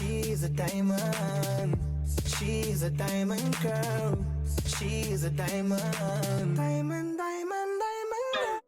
She's a diamond. She's a diamond girl. She's a diamond. Diamond, diamond, diamond.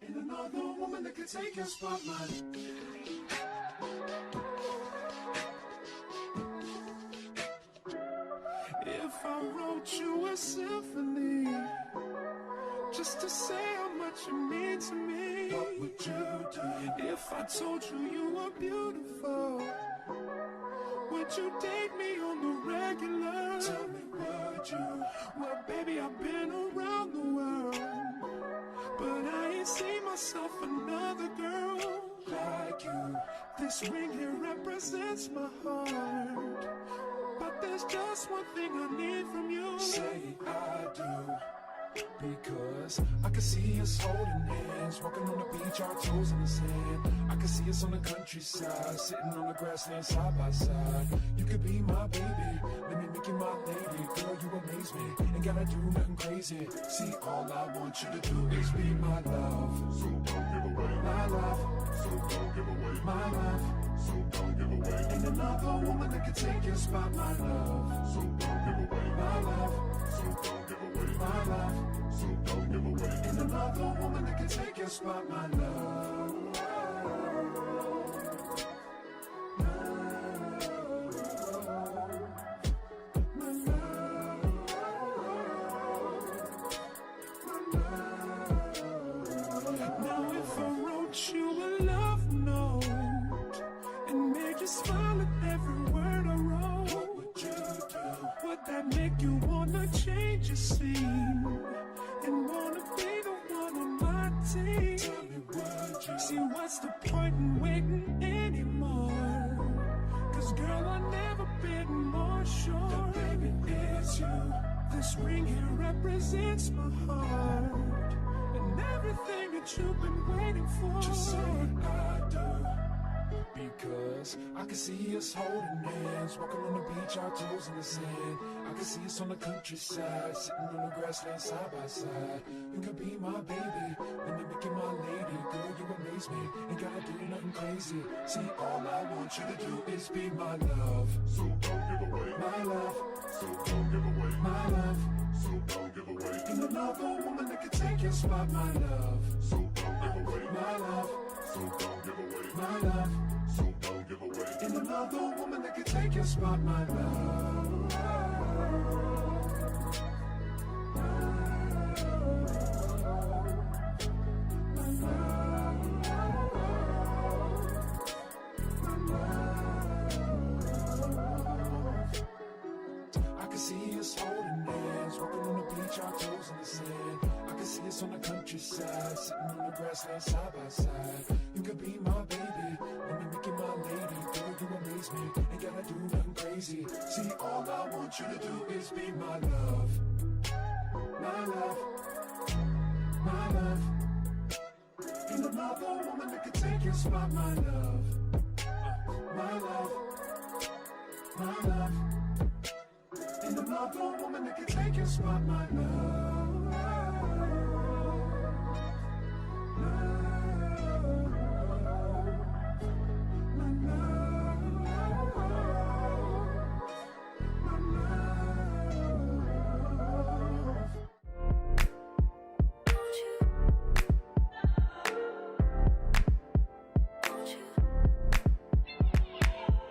Another woman that could take your spotlight. If I wrote you a symphony, just to say how much you mean to me, what would you do? If I told you you were beautiful, would you date me on the regular? Tell me, would you? Well, baby, I've been around the world, but I ain't seen myself another girl like you. This ring here represents my heart, but there's just one thing I need from you. Say I do. Because I can see us holding hands, walking on the beach, our toes in the sand. I can see us on the countryside, sitting on the grassland side by side. You could be my baby, let me make you my lady. Girl, you amaze me, ain't gotta do nothing crazy. See, all I want you to do is be my love. So don't give away my love. So don't give away my love. So don't give away. Ain't another woman that can take your spot, my love. So don't give away my love. So don't give away my love. So don't give away. Ain't another woman that can take your spot, my love. love note and made you smile at every word I wrote. What would you do? Would that make you wanna change your scene and wanna be the one on my team? Tell me, would you? See, what's the point in waiting anymore? Cause girl, I've never been more sure that baby it's you. This ring here represents my heart and everything that you've been waiting for. Just say I do. Because I can see us holding hands, walking on the beach, our toes in the sand. I can see us on the countryside, sitting on the grassland side by side. You could be my baby, when you make you my lady. Girl, you amaze me, ain't gotta do nothing crazy. See, all I want you to do is be my love. So don't give away my love. So don't give away my love. So don't give away. Ain't another woman that can take your spot, my love. So don't give away my love. So don't give away my love. So don't give away. Ain't another woman that can take your spot, my love. I can see us holding hands, walking on the beach, our toes in the sand. I can see us on the countryside, sitting on the grassland side by side. You could be my baby, when you make you my lady. Girl, you amaze me, ain't gotta do nothing crazy. See, all I want you to do is be my love. My love. My love. Ain't another woman that can take your spot, my love. My love. My love. Ain't another woman that can take your spot, my love.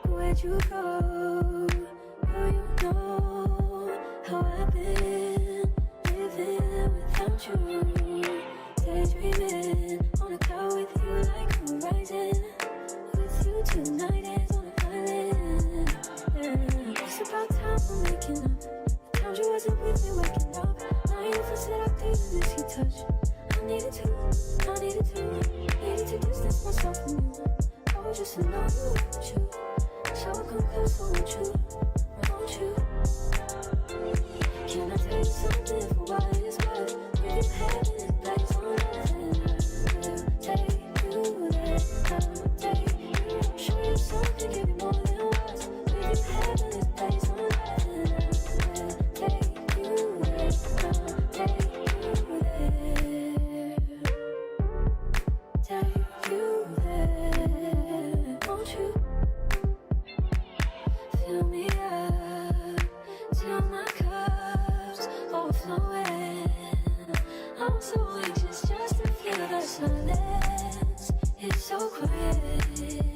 Where'd you go? Oh, you know how I've been living without you. Daydreaming on a cloud with you like a horizon. With you tonight is on an island. Yeah. It's about time we're making up. Found you wasn't with me waking up. Now you feel seductive in this heat touch. I needed to distance myself from you. Oh, just to know you want you. So come close, won't you? Can I tell you something for what it's worth? If you had this place on earth, I'll take you there. I'll take you. Show you something, give you more than words. If you had this place on earth, I'll take you there. I'll take you there. Take you there, won't you? Fill me up till my cup's overflowing. I'm so anxious just to feel the silence. It's so quiet.